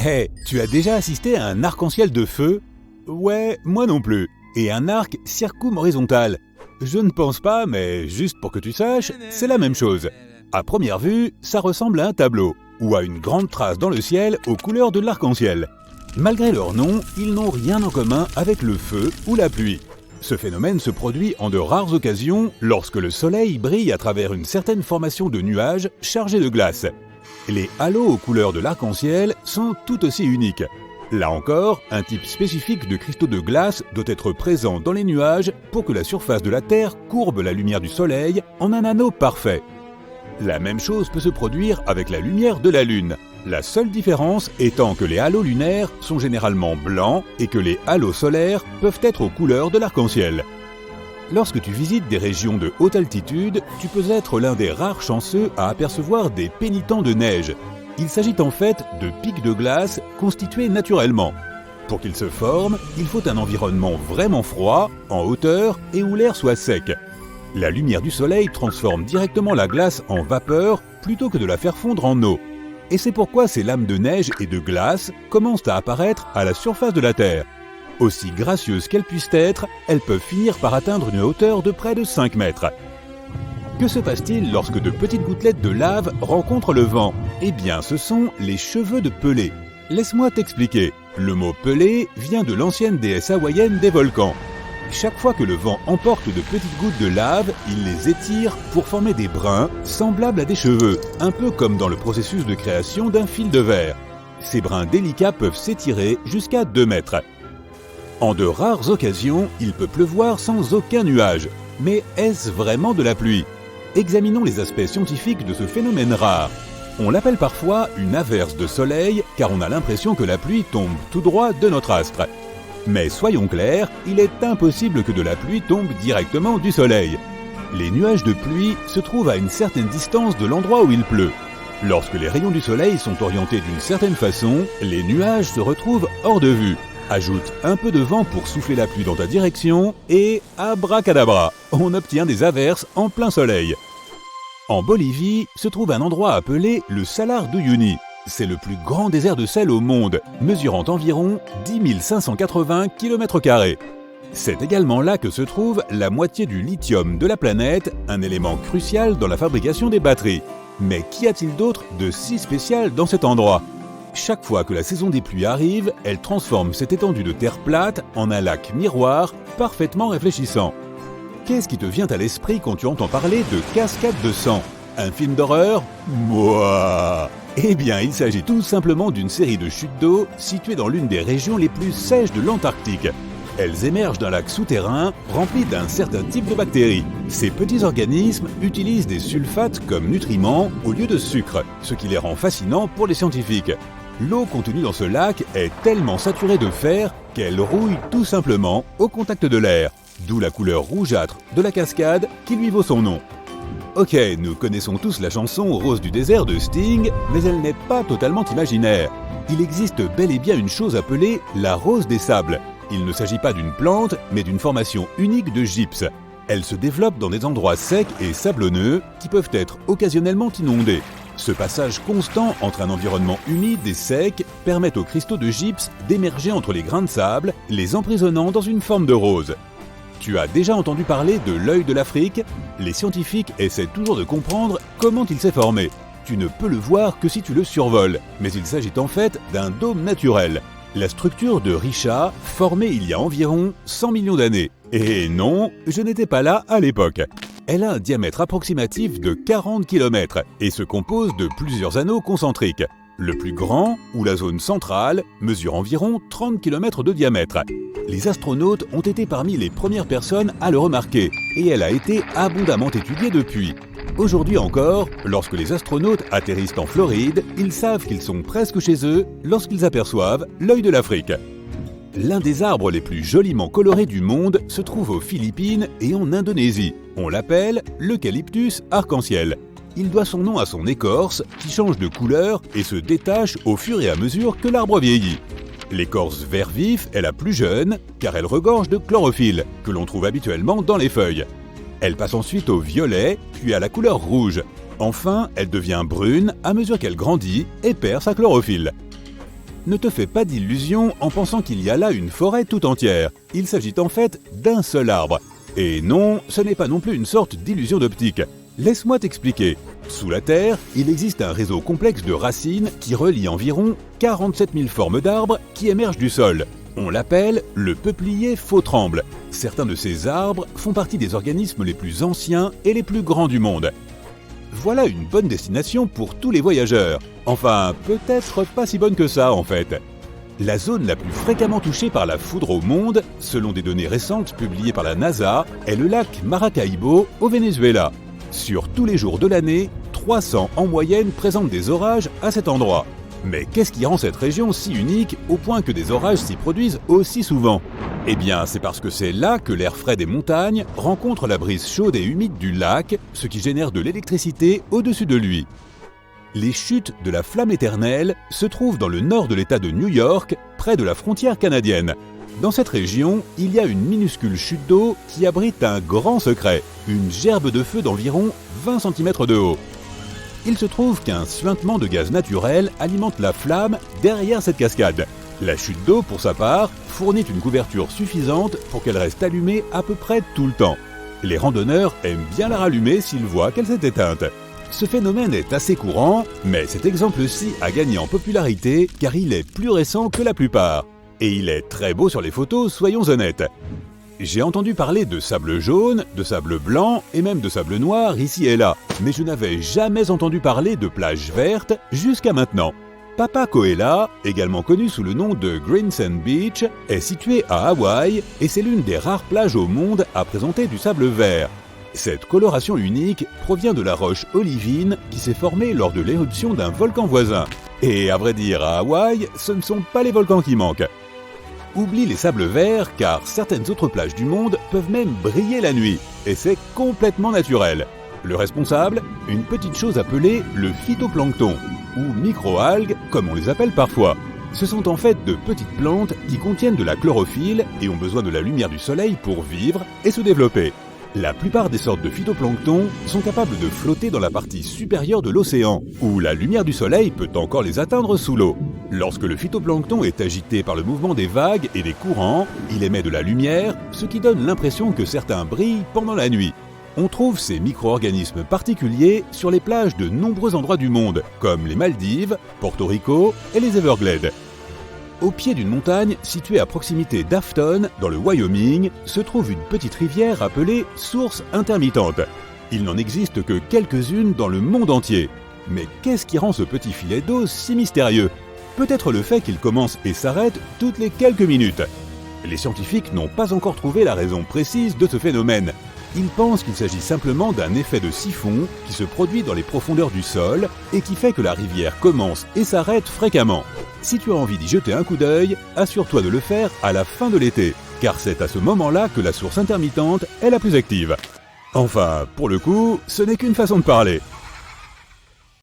Hey, tu as déjà assisté à un arc-en-ciel de feu? Ouais, moi non plus. Et un arc circum-horizontal? Je ne pense pas, mais juste pour que tu saches, c'est la même chose. À première vue, ça ressemble à un tableau, ou à une grande trace dans le ciel aux couleurs de l'arc-en-ciel. Malgré leur nom, ils n'ont rien en commun avec le feu ou la pluie. Ce phénomène se produit en de rares occasions lorsque le soleil brille à travers une certaine formation de nuages chargés de glace. Les halos aux couleurs de l'arc-en-ciel sont tout aussi uniques. Là encore, un type spécifique de cristaux de glace doit être présent dans les nuages pour que la surface de la Terre courbe la lumière du soleil en un anneau parfait. La même chose peut se produire avec la lumière de la Lune. La seule différence étant que les halos lunaires sont généralement blancs et que les halos solaires peuvent être aux couleurs de l'arc-en-ciel. Lorsque tu visites des régions de haute altitude, tu peux être l'un des rares chanceux à apercevoir des pénitents de neige. Il s'agit en fait de pics de glace constitués naturellement. Pour qu'ils se forment, il faut un environnement vraiment froid, en hauteur et où l'air soit sec. La lumière du soleil transforme directement la glace en vapeur plutôt que de la faire fondre en eau. Et c'est pourquoi ces lames de neige et de glace commencent à apparaître à la surface de la Terre. Aussi gracieuses qu'elles puissent être, elles peuvent finir par atteindre une hauteur de près de 5 mètres. Que se passe-t-il lorsque de petites gouttelettes de lave rencontrent le vent? Eh bien, ce sont les cheveux de Pelée. Laisse-moi t'expliquer. Le mot Pelée vient de l'ancienne déesse hawaïenne des volcans. Chaque fois que le vent emporte de petites gouttes de lave, il les étire pour former des brins semblables à des cheveux, un peu comme dans le processus de création d'un fil de verre. Ces brins délicats peuvent s'étirer jusqu'à 2 mètres. En de rares occasions, il peut pleuvoir sans aucun nuage. Mais est-ce vraiment de la pluie? Examinons les aspects scientifiques de ce phénomène rare. On l'appelle parfois une averse de soleil car on a l'impression que la pluie tombe tout droit de notre astre. Mais soyons clairs, il est impossible que de la pluie tombe directement du soleil. Les nuages de pluie se trouvent à une certaine distance de l'endroit où il pleut. Lorsque les rayons du soleil sont orientés d'une certaine façon, les nuages se retrouvent hors de vue. Ajoute un peu de vent pour souffler la pluie dans ta direction et abracadabra, on obtient des averses en plein soleil. En Bolivie se trouve un endroit appelé le Salar d'Uyuni. C'est le plus grand désert de sel au monde, mesurant environ 10 580 km². C'est également là que se trouve la moitié du lithium de la planète, un élément crucial dans la fabrication des batteries. Mais qu'y a-t-il d'autre de si spécial dans cet endroit ? Chaque fois que la saison des pluies arrive, elle transforme cette étendue de terre plate en un lac miroir parfaitement réfléchissant. Qu'est-ce qui te vient à l'esprit quand tu entends parler de cascade de sang? Un film d'horreur? Mouah! Eh bien, il s'agit tout simplement d'une série de chutes d'eau situées dans l'une des régions les plus sèches de l'Antarctique. Elles émergent d'un lac souterrain rempli d'un certain type de bactéries. Ces petits organismes utilisent des sulfates comme nutriments au lieu de sucre, ce qui les rend fascinants pour les scientifiques. L'eau contenue dans ce lac est tellement saturée de fer qu'elle rouille tout simplement au contact de l'air, d'où la couleur rougeâtre de la cascade qui lui vaut son nom. Ok, nous connaissons tous la chanson Rose du désert de Sting, mais elle n'est pas totalement imaginaire. Il existe bel et bien une chose appelée la rose des sables. Il ne s'agit pas d'une plante, mais d'une formation unique de gypse. Elle se développe dans des endroits secs et sablonneux qui peuvent être occasionnellement inondés. Ce passage constant entre un environnement humide et sec permet aux cristaux de gypse d'émerger entre les grains de sable, les emprisonnant dans une forme de rose. Tu as déjà entendu parler de l'œil de l'Afrique? Les scientifiques essaient toujours de comprendre comment il s'est formé. Tu ne peux le voir que si tu le survoles, mais il s'agit en fait d'un dôme naturel. La structure de Richat, formée il y a environ 100 millions d'années. Et non, je n'étais pas là à l'époque. Elle a un diamètre approximatif de 40 km et se compose de plusieurs anneaux concentriques. Le plus grand, ou la zone centrale, mesure environ 30 km de diamètre. Les astronautes ont été parmi les premières personnes à le remarquer et elle a été abondamment étudiée depuis. Aujourd'hui encore, lorsque les astronautes atterrissent en Floride, ils savent qu'ils sont presque chez eux lorsqu'ils aperçoivent l'œil de l'Afrique. L'un des arbres les plus joliment colorés du monde se trouve aux Philippines et en Indonésie. On l'appelle l'eucalyptus arc-en-ciel. Il doit son nom à son écorce qui change de couleur et se détache au fur et à mesure que l'arbre vieillit. L'écorce vert vif est la plus jeune car elle regorge de chlorophylle que l'on trouve habituellement dans les feuilles. Elle passe ensuite au violet puis à la couleur rouge. Enfin, elle devient brune à mesure qu'elle grandit et perd sa chlorophylle. Ne te fais pas d'illusions en pensant qu'il y a là une forêt tout entière. Il s'agit en fait d'un seul arbre. Et non, ce n'est pas non plus une sorte d'illusion d'optique. Laisse-moi t'expliquer. Sous la terre, il existe un réseau complexe de racines qui relie environ 47 000 formes d'arbres qui émergent du sol. On l'appelle le peuplier faux-tremble. Certains de ces arbres font partie des organismes les plus anciens et les plus grands du monde. Voilà une bonne destination pour tous les voyageurs. Enfin, peut-être pas si bonne que ça en fait. La zone la plus fréquemment touchée par la foudre au monde, selon des données récentes publiées par la NASA, est le lac Maracaibo au Venezuela. Sur tous les jours de l'année, 300 en moyenne présentent des orages à cet endroit. Mais qu'est-ce qui rend cette région si unique au point que des orages s'y produisent aussi souvent? Eh bien, c'est parce que c'est là que l'air frais des montagnes rencontre la brise chaude et humide du lac, ce qui génère de l'électricité au-dessus de lui. Les chutes de la Flamme éternelle se trouvent dans le nord de l'État de New York, près de la frontière canadienne. Dans cette région, il y a une minuscule chute d'eau qui abrite un grand secret, une gerbe de feu d'environ 20 cm de haut. Il se trouve qu'un suintement de gaz naturel alimente la flamme derrière cette cascade. La chute d'eau, pour sa part, fournit une couverture suffisante pour qu'elle reste allumée à peu près tout le temps. Les randonneurs aiment bien la rallumer s'ils voient qu'elle s'est éteinte. Ce phénomène est assez courant, mais cet exemple-ci a gagné en popularité car il est plus récent que la plupart. Et il est très beau sur les photos, soyons honnêtes. J'ai entendu parler de sable jaune, de sable blanc et même de sable noir ici et là, mais je n'avais jamais entendu parler de plages vertes jusqu'à maintenant. Papacoela, également connu sous le nom de Green Sand Beach, est situé à Hawaï et c'est l'une des rares plages au monde à présenter du sable vert. Cette coloration unique provient de la roche olivine qui s'est formée lors de l'éruption d'un volcan voisin. Et à vrai dire, à Hawaï, ce ne sont pas les volcans qui manquent. Oublie les sables verts car certaines autres plages du monde peuvent même briller la nuit, et c'est complètement naturel. Le responsable, une petite chose appelée le phytoplancton, ou microalgues comme on les appelle parfois. Ce sont en fait de petites plantes qui contiennent de la chlorophylle et ont besoin de la lumière du soleil pour vivre et se développer. La plupart des sortes de phytoplancton sont capables de flotter dans la partie supérieure de l'océan, où la lumière du soleil peut encore les atteindre sous l'eau. Lorsque le phytoplancton est agité par le mouvement des vagues et des courants, il émet de la lumière, ce qui donne l'impression que certains brillent pendant la nuit. On trouve ces micro-organismes particuliers sur les plages de nombreux endroits du monde, comme les Maldives, Porto Rico et les Everglades. Au pied d'une montagne située à proximité d'Afton, dans le Wyoming, se trouve une petite rivière appelée Source intermittente. Il n'en existe que quelques-unes dans le monde entier. Mais qu'est-ce qui rend ce petit filet d'eau si mystérieux? Peut-être le fait qu'il commence et s'arrête toutes les quelques minutes. Les scientifiques n'ont pas encore trouvé la raison précise de ce phénomène. Ils pensent qu'il s'agit simplement d'un effet de siphon qui se produit dans les profondeurs du sol et qui fait que la rivière commence et s'arrête fréquemment. Si tu as envie d'y jeter un coup d'œil, assure-toi de le faire à la fin de l'été, car c'est à ce moment-là que la source intermittente est la plus active. Enfin, pour le coup, ce n'est qu'une façon de parler.